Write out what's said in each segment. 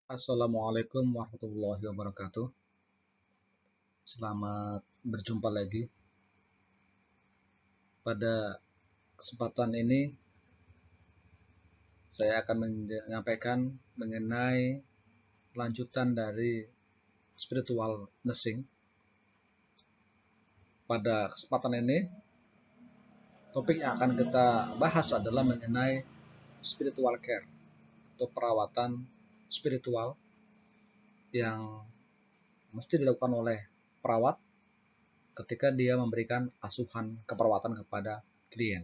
Assalamualaikum warahmatullahi wabarakatuh. Selamat berjumpa lagi. Pada kesempatan ini, saya akan menyampaikan mengenai lanjutan dari spiritual nursing. Pada kesempatan ini, topik yang akan kita bahas adalah mengenai spiritual care atau perawatan spiritual yang mesti dilakukan oleh perawat ketika dia memberikan asuhan keperawatan kepada klien.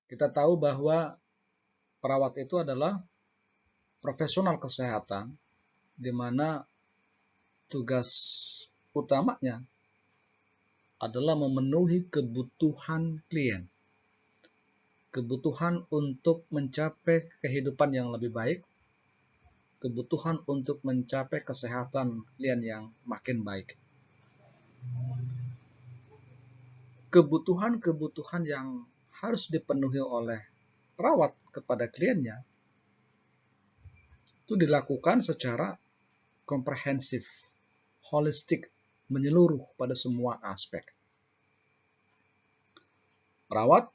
Kita tahu bahwa perawat itu adalah profesional kesehatan, di mana tugas utamanya adalah memenuhi kebutuhan klien, kebutuhan untuk mencapai kehidupan yang lebih baik, kebutuhan untuk mencapai kesehatan klien yang makin baik. Kebutuhan-kebutuhan yang harus dipenuhi oleh perawat kepada kliennya itu dilakukan secara komprehensif, holistik, menyeluruh pada semua aspek. Perawat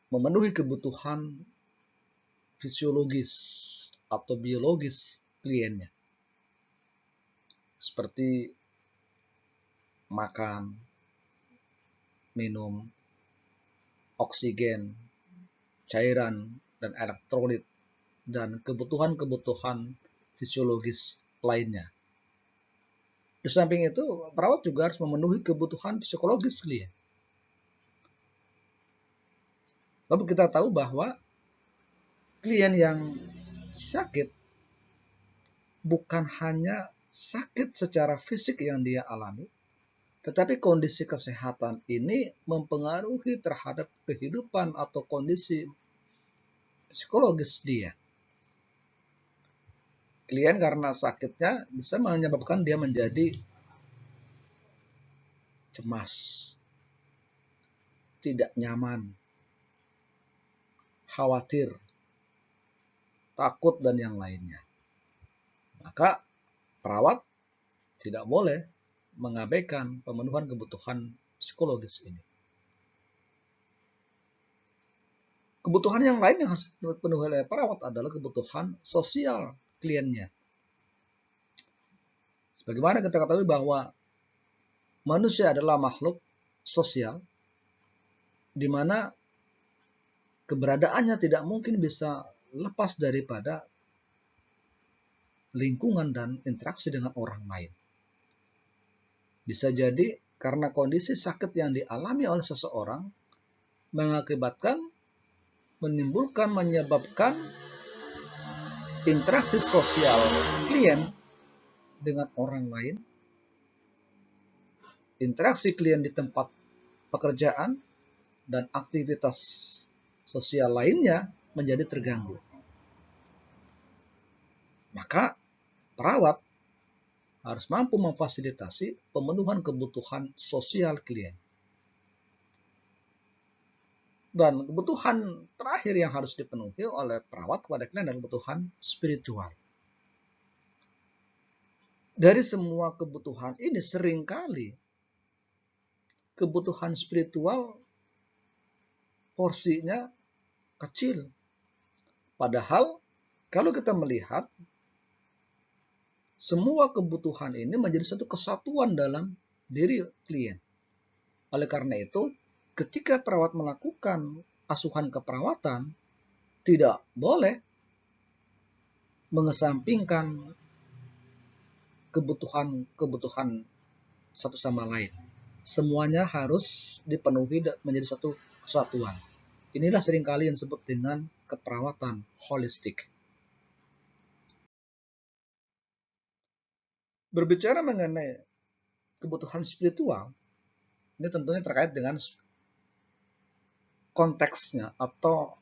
memenuhi kebutuhan fisiologis atau biologis kliennya, seperti makan, minum, oksigen, cairan, dan elektrolit, dan kebutuhan-kebutuhan fisiologis lainnya. Di samping itu, perawat juga harus memenuhi kebutuhan psikologis klien. Lalu kita tahu bahwa klien yang sakit bukan hanya sakit secara fisik yang dia alami, tetapi kondisi kesehatan ini mempengaruhi terhadap kehidupan atau kondisi psikologis dia. Klien karena sakitnya bisa menyebabkan dia menjadi cemas, tidak nyaman, khawatir, takut, dan yang lainnya. Maka perawat tidak boleh mengabaikan pemenuhan kebutuhan psikologis ini. Kebutuhan yang lain yang harus dipenuhi oleh perawat adalah kebutuhan sosial kliennya. Sebagaimana kita ketahui bahwa manusia adalah makhluk sosial, di mana keberadaannya tidak mungkin bisa lepas daripada lingkungan dan interaksi dengan orang lain. Bisa jadi karena kondisi sakit yang dialami oleh seseorang menyebabkan interaksi sosial klien dengan orang lain, interaksi klien di tempat pekerjaan, dan aktivitas sosial lainnya menjadi terganggu. Maka perawat harus mampu memfasilitasi pemenuhan kebutuhan sosial klien. Dan kebutuhan terakhir yang harus dipenuhi oleh perawat kepada klien adalah kebutuhan spiritual. Dari semua kebutuhan ini seringkali kebutuhan spiritual porsinya kecil. Padahal kalau kita melihat semua kebutuhan ini menjadi satu kesatuan dalam diri klien. Oleh karena itu, ketika perawat melakukan asuhan keperawatan, tidak boleh mengesampingkan kebutuhan satu sama lain. Semuanya harus dipenuhi menjadi satu kesatuan. Inilah seringkali yang disebut dengan keperawatan holistik. Berbicara mengenai kebutuhan spiritual, ini tentunya terkait dengan konteksnya atau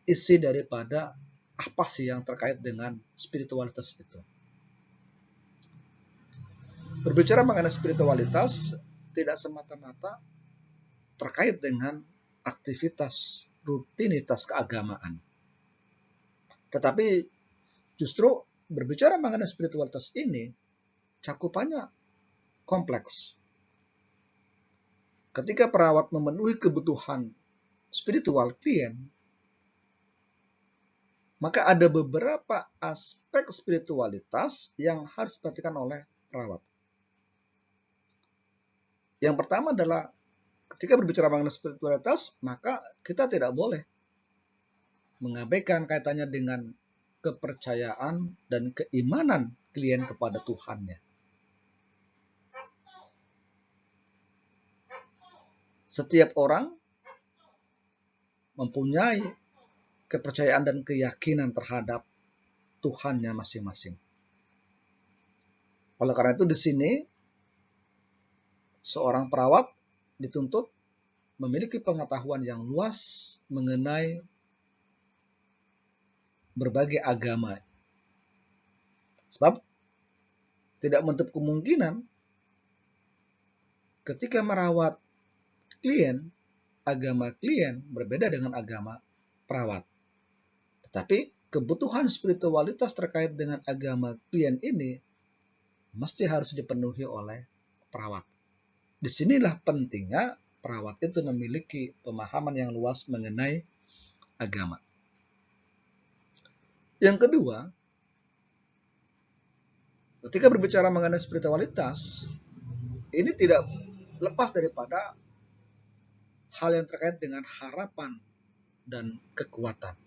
isi daripada apa sih yang terkait dengan spiritualitas itu. Berbicara mengenai spiritualitas tidak semata-mata terkait dengan aktivitas rutinitas keagamaan. Tetapi justru berbicara mengenai spiritualitas ini, cakupannya kompleks. Ketika perawat memenuhi kebutuhan spiritual klien, maka ada beberapa aspek spiritualitas yang harus diperhatikan oleh perawat. Yang pertama adalah ketika berbicara mengenai spiritualitas, maka kita tidak boleh mengabaikan kaitannya dengan kepercayaan dan keimanan klien kepada Tuhannya. Setiap orang mempunyai kepercayaan dan keyakinan terhadap Tuhannya masing-masing. Oleh karena itu di sini seorang perawat dituntut memiliki pengetahuan yang luas mengenai berbagai agama. Sebab tidak menutup kemungkinan ketika merawat klien, agama klien berbeda dengan agama perawat. Tetapi kebutuhan spiritualitas terkait dengan agama klien ini mesti harus dipenuhi oleh perawat. Disinilah pentingnya perawat itu memiliki pemahaman yang luas mengenai agama. Yang kedua, ketika berbicara mengenai spiritualitas, ini tidak lepas daripada hal yang terkait dengan harapan dan kekuatan.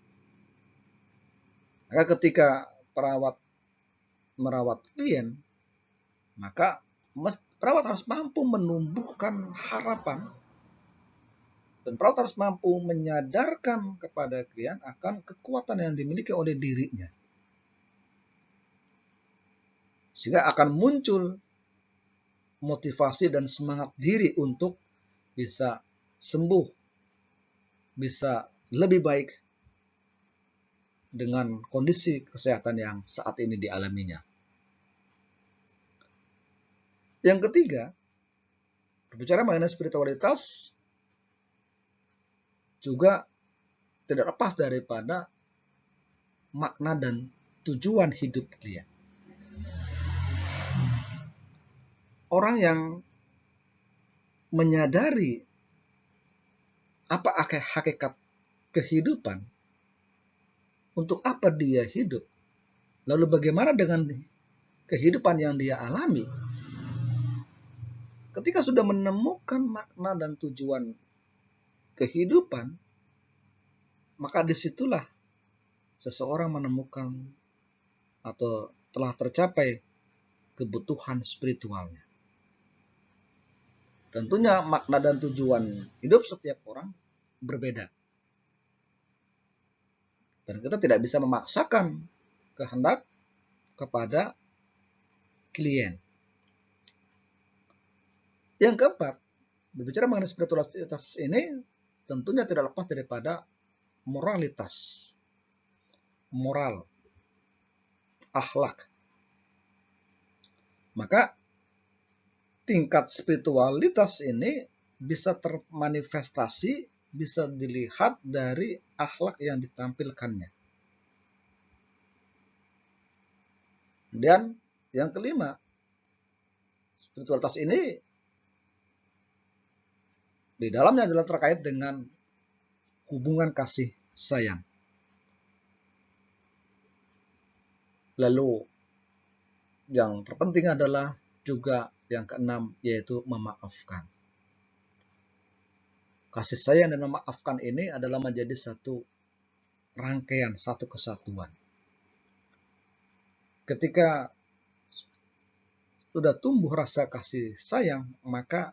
Maka ketika perawat merawat klien, maka perawat harus mampu menumbuhkan harapan dan perawat harus mampu menyadarkan kepada klien akan kekuatan yang dimiliki oleh dirinya. Sehingga akan muncul motivasi dan semangat diri untuk bisa sembuh, bisa lebih baik dengan kondisi kesehatan yang saat ini dialaminya. Yang ketiga, berbicara mengenai spiritualitas juga tidak lepas daripada makna dan tujuan hidup klien. Orang yang menyadari apa hakikat kehidupan, untuk apa dia hidup, lalu bagaimana dengan kehidupan yang dia alami, ketika sudah menemukan makna dan tujuan kehidupan, maka disitulah seseorang menemukan atau telah tercapai kebutuhan spiritualnya. Tentunya makna dan tujuan hidup setiap orang berbeda. Dan kita tidak bisa memaksakan kehendak kepada klien. Yang keempat, berbicara mengenai spiritualitas ini tentunya tidak lepas daripada moralitas. Moral, akhlak. Maka tingkat spiritualitas ini bisa termanifestasi, bisa dilihat dari akhlak yang ditampilkannya. Dan yang kelima, spiritualitas ini di dalamnya adalah terkait dengan hubungan kasih sayang. Lalu yang terpenting adalah juga yang keenam, yaitu memaafkan. Kasih sayang dan memaafkan ini adalah menjadi satu rangkaian, satu kesatuan. Ketika sudah tumbuh rasa kasih sayang, maka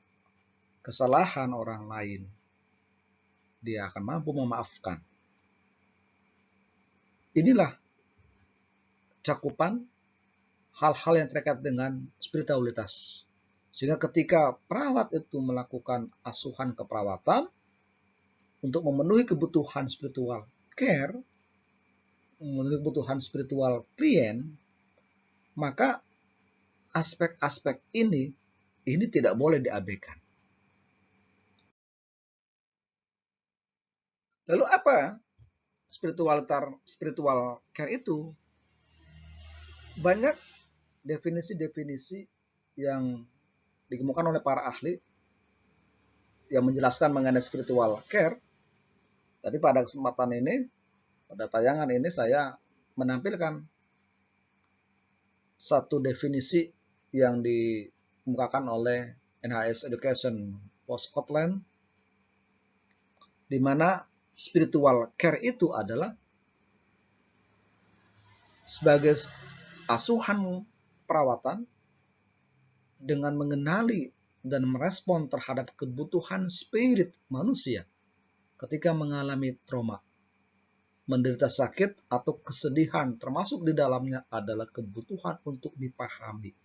kesalahan orang lain dia akan mampu memaafkan. Inilah cakupan hal-hal yang terkait dengan spiritualitas. Sehingga ketika perawat itu melakukan asuhan keperawatan untuk memenuhi kebutuhan spiritual care, memenuhi kebutuhan spiritual klien, maka aspek-aspek ini tidak boleh diabaikan. Lalu apa spiritual care itu banyak definisi-definisi yang dikemukakan oleh para ahli yang menjelaskan mengenai spiritual care. Tapi pada kesempatan ini, pada tayangan ini saya menampilkan satu definisi yang dikemukakan oleh NHS Education for Scotland, di mana spiritual care itu adalah sebagai asuhan perawatan dengan mengenali dan merespon terhadap kebutuhan spirit manusia ketika mengalami trauma, menderita sakit atau kesedihan, termasuk di dalamnya adalah kebutuhan untuk dipahami,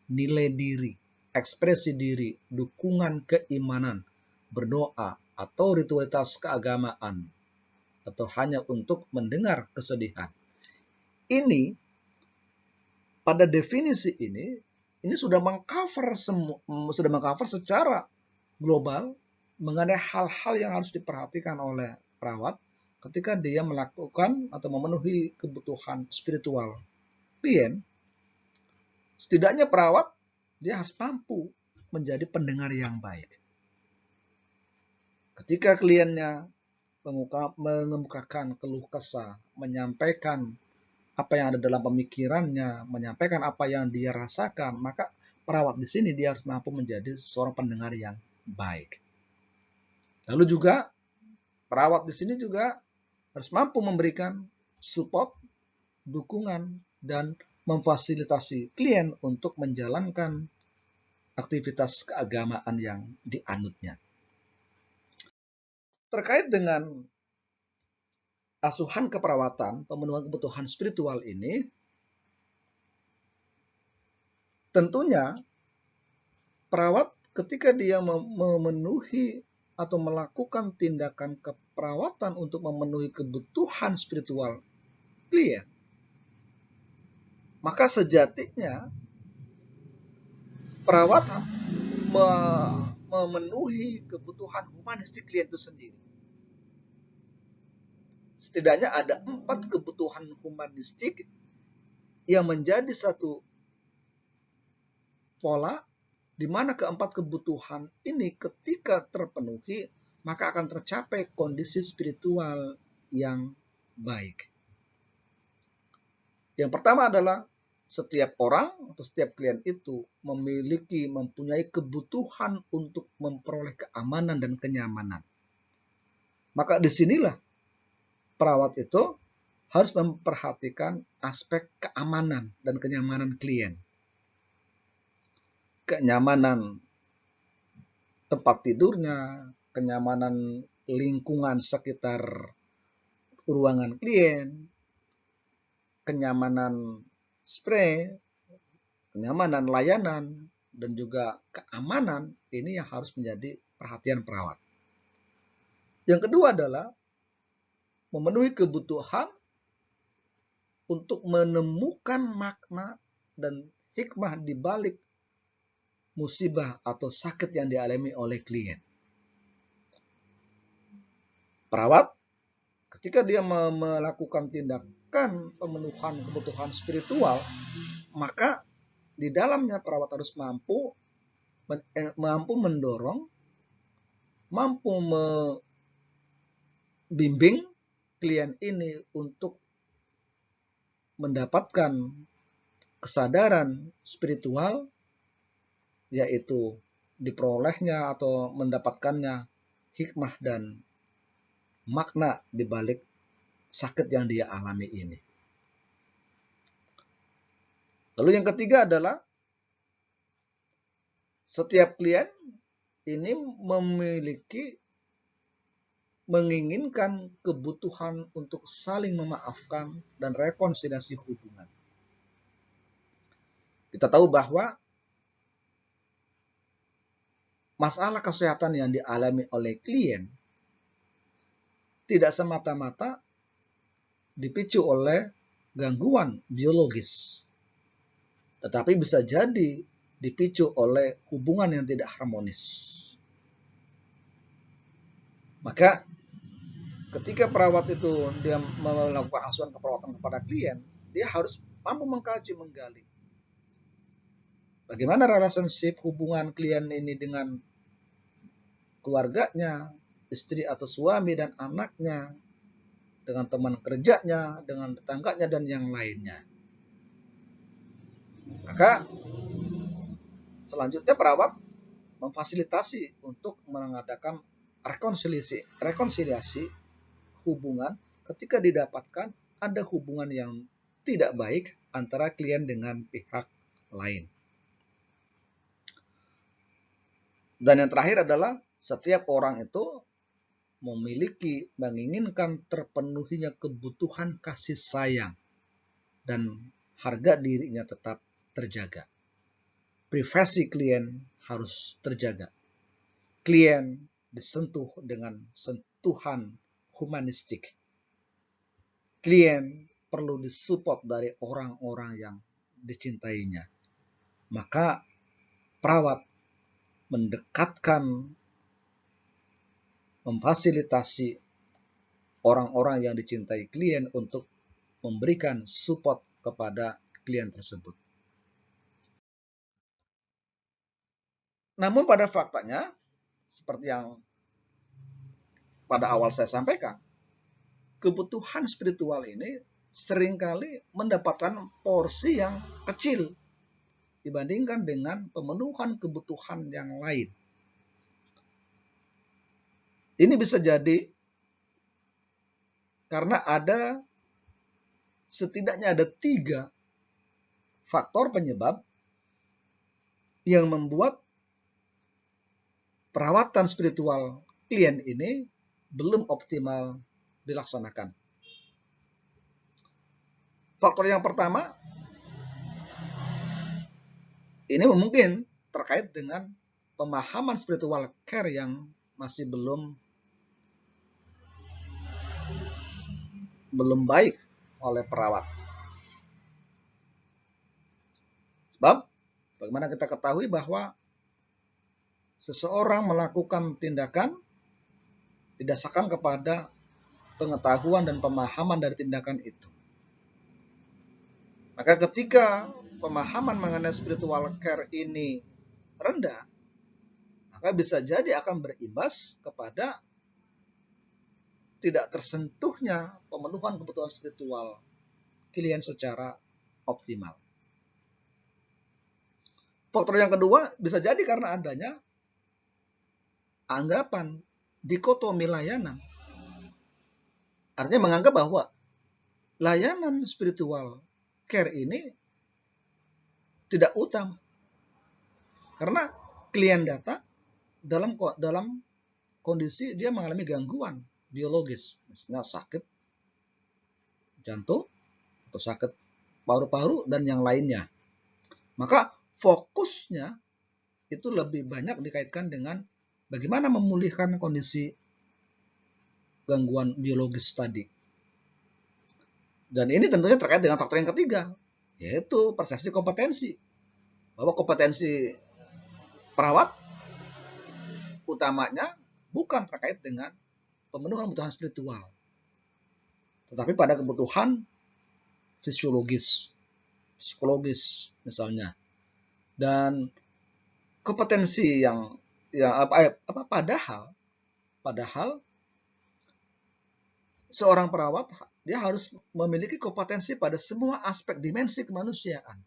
nilai diri, ekspresi diri, dukungan keimanan, berdoa, atau ritualitas keagamaan, atau hanya untuk mendengar kesedihan. Ini, pada definisi ini sudah mengcover secara global mengenai hal-hal yang harus diperhatikan oleh perawat ketika dia melakukan atau memenuhi kebutuhan spiritual klien. Setidaknya perawat dia harus mampu menjadi pendengar yang baik. Ketika kliennya mengemukakan keluh kesah, menyampaikan apa yang ada dalam pemikirannya, menyampaikan apa yang dia rasakan, maka perawat di sini dia harus mampu menjadi seorang pendengar yang baik. Lalu juga perawat di sini juga harus mampu memberikan support, dukungan, dan memfasilitasi klien untuk menjalankan aktivitas keagamaan yang dianutnya. Terkait dengan asuhan keperawatan, pemenuhan kebutuhan spiritual ini, tentunya perawat ketika dia memenuhi atau melakukan tindakan keperawatan untuk memenuhi kebutuhan spiritual klien, maka sejatinya perawat memenuhi kebutuhan humanistik klien itu sendiri. Setidaknya ada 4 kebutuhan humanistik yang menjadi satu pola, di mana keempat kebutuhan ini ketika terpenuhi, maka akan tercapai kondisi spiritual yang baik. Yang pertama adalah setiap orang atau setiap klien itu mempunyai kebutuhan untuk memperoleh keamanan dan kenyamanan. Maka disinilah perawat itu harus memperhatikan aspek keamanan dan kenyamanan klien. Kenyamanan tempat tidurnya, kenyamanan lingkungan sekitar ruangan klien, kenyamanan spray, kenyamanan layanan, dan juga keamanan, ini yang harus menjadi perhatian perawat. Yang kedua adalah memenuhi kebutuhan untuk menemukan makna dan hikmah di balik musibah atau sakit yang dialami oleh klien. Perawat ketika dia melakukan tindakan pemenuhan kebutuhan spiritual, maka di dalamnya perawat harus mampu mendorong, mampu membimbing klien ini untuk mendapatkan kesadaran spiritual, yaitu diperolehnya atau mendapatkannya hikmah dan makna di balik sakit yang dia alami ini. Lalu yang ketiga adalah setiap klien ini menginginkan kebutuhan untuk saling memaafkan dan rekonsiliasi hubungan. Kita tahu bahwa masalah kesehatan yang dialami oleh klien tidak semata-mata dipicu oleh gangguan biologis, tetapi bisa jadi dipicu oleh hubungan yang tidak harmonis. Maka ketika perawat itu dia melakukan asuhan keperawatan kepada klien, dia harus mampu mengkaji, menggali bagaimana relationship hubungan klien ini dengan keluarganya, istri atau suami dan anaknya, dengan teman kerjanya, dengan tetangganya, dan yang lainnya. Maka selanjutnya perawat memfasilitasi untuk mengadakan rekonsiliasi hubungan ketika didapatkan ada hubungan yang tidak baik antara klien dengan pihak lain. Dan yang terakhir adalah setiap orang itu menginginkan terpenuhinya kebutuhan kasih sayang dan harga dirinya tetap terjaga. Privasi klien harus terjaga. Klien disentuh dengan sentuhan humanistik. Klien perlu disupport dari orang-orang yang dicintainya. Maka perawat mendekatkan, memfasilitasi orang-orang yang dicintai klien untuk memberikan support kepada klien tersebut. Namun pada faktanya, seperti yang pada awal saya sampaikan, kebutuhan spiritual ini seringkali mendapatkan porsi yang kecil dibandingkan dengan pemenuhan kebutuhan yang lain. Ini bisa jadi karena setidaknya ada 3 faktor penyebab yang membuat perawatan spiritual klien ini belum optimal dilaksanakan. Faktor yang pertama, ini mungkin terkait dengan pemahaman spiritual care yang masih belum baik oleh perawat. Sebab bagaimana kita ketahui bahwa seseorang melakukan tindakan didasarkan kepada pengetahuan dan pemahaman dari tindakan itu. Maka ketika pemahaman mengenai spiritual care ini rendah, maka bisa jadi akan berimbas kepada tidak tersentuhnya pemenuhan kebutuhan spiritual klien secara optimal. Faktor yang kedua bisa jadi karena adanya anggapan dikotomi layanan. Artinya menganggap bahwa layanan spiritual care ini tidak utama. Karena klien datang dalam kondisi dia mengalami gangguan biologis, misalnya sakit jantung atau sakit paru-paru dan yang lainnya. Maka fokusnya itu lebih banyak dikaitkan dengan bagaimana memulihkan kondisi gangguan biologis tadi. Dan ini tentunya terkait dengan faktor yang ketiga, yaitu persepsi kompetensi. Bahwa kompetensi perawat utamanya bukan terkait dengan pemenuhan kebutuhan spiritual, tetapi pada kebutuhan fisiologis, psikologis misalnya. Dan kompetensi yang padahal seorang perawat dia harus memiliki kompetensi pada semua aspek dimensi kemanusiaan.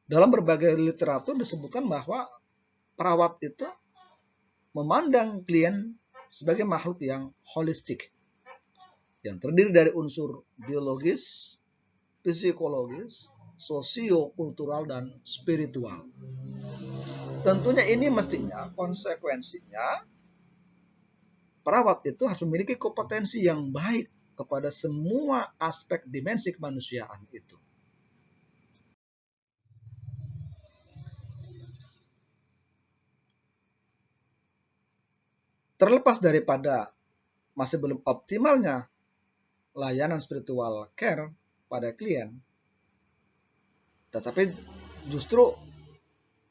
Dalam berbagai literatur disebutkan bahwa perawat itu memandang klien sebagai makhluk yang holistik, yang terdiri dari unsur biologis, psikologis, sosio-kultural, dan spiritual. Tentunya ini mestinya konsekuensinya perawat itu harus memiliki kompetensi yang baik kepada semua aspek dimensi kemanusiaan itu. Terlepas daripada masih belum optimalnya layanan spiritual care pada klien, tetapi justru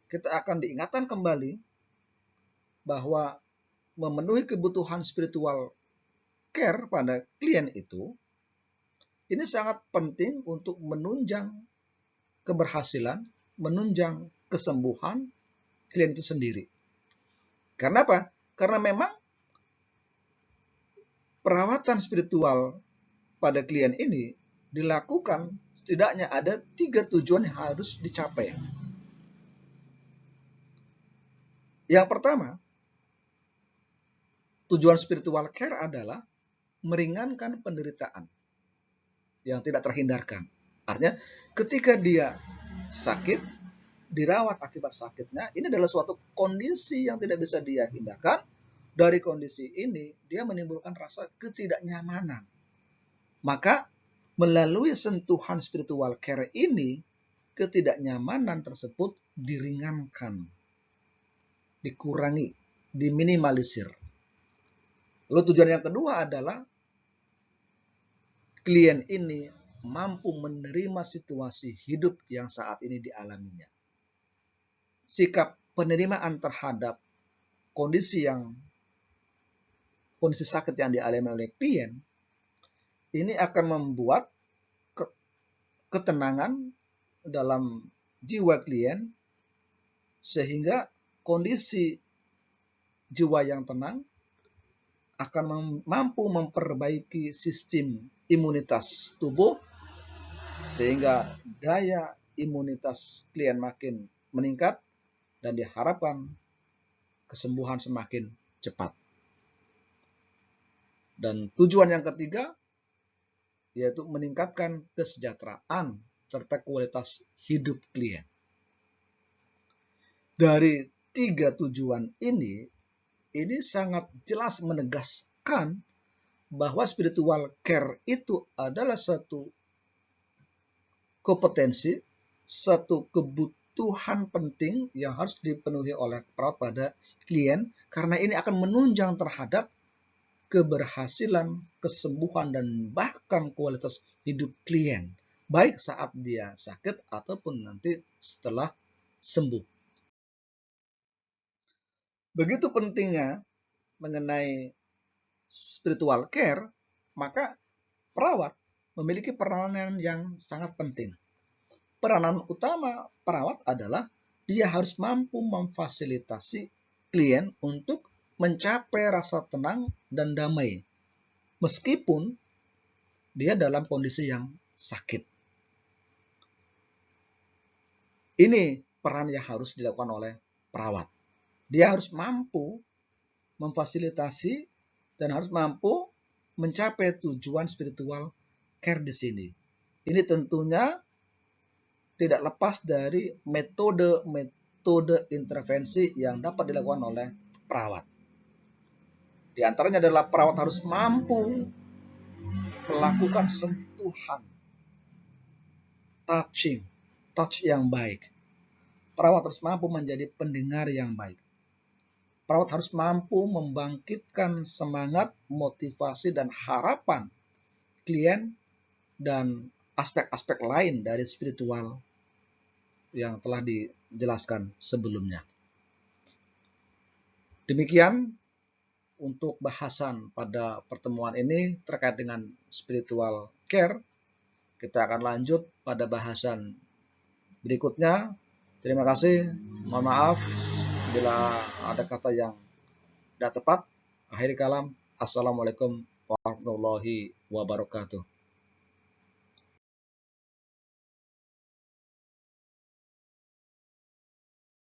kita akan diingatkan kembali bahwa memenuhi kebutuhan spiritual care pada klien itu, ini sangat penting untuk menunjang keberhasilan, menunjang kesembuhan klien itu sendiri. Karena apa? Karena memang perawatan spiritual pada klien ini dilakukan setidaknya ada 3 tujuan yang harus dicapai. Yang pertama, tujuan spiritual care adalah meringankan penderitaan yang tidak terhindarkan. Artinya, ketika dia sakit, dirawat akibat sakitnya, ini adalah suatu kondisi yang tidak bisa dia hindarkan. Dari kondisi ini, dia menimbulkan rasa ketidaknyamanan. Maka, melalui sentuhan spiritual care ini, ketidaknyamanan tersebut diringankan, dikurangi, diminimalisir. Lalu tujuan yang kedua adalah klien ini mampu menerima situasi hidup yang saat ini dialaminya. Sikap penerimaan terhadap kondisi sakit yang dialami oleh klien ini akan membuat ketenangan dalam jiwa klien, sehingga kondisi jiwa yang tenang akan mampu memperbaiki sistem imunitas tubuh, sehingga daya imunitas klien makin meningkat dan diharapkan kesembuhan semakin cepat. Dan tujuan yang ketiga yaitu meningkatkan kesejahteraan serta kualitas hidup klien. Dari 3 tujuan ini sangat jelas menegaskan bahwa spiritual care itu adalah satu kompetensi, satu kebutuhan penting yang harus dipenuhi oleh perawat pada klien, karena ini akan menunjang terhadap keberhasilan, kesembuhan, dan bahkan kualitas hidup klien, baik saat dia sakit ataupun nanti setelah sembuh. Begitu pentingnya mengenai spiritual care, maka perawat memiliki peranan yang sangat penting. Peranan utama perawat adalah dia harus mampu memfasilitasi klien untuk mencapai rasa tenang dan damai, meskipun dia dalam kondisi yang sakit. Ini peran yang harus dilakukan oleh perawat. Dia harus mampu memfasilitasi dan harus mampu mencapai tujuan spiritual care di sini. Ini tentunya tidak lepas dari metode intervensi yang dapat dilakukan oleh perawat. Di antaranya adalah perawat harus mampu melakukan sentuhan, touch yang baik. Perawat harus mampu menjadi pendengar yang baik. Perawat harus mampu membangkitkan semangat, motivasi, dan harapan klien dan aspek-aspek lain dari spiritual yang telah dijelaskan sebelumnya. Demikian untuk bahasan pada pertemuan ini terkait dengan spiritual care. Kita akan lanjut pada bahasan berikutnya. Terima kasih. Mohon maaf bila ada kata yang tidak tepat. Akhir kalam. Assalamualaikum warahmatullahi wabarakatuh.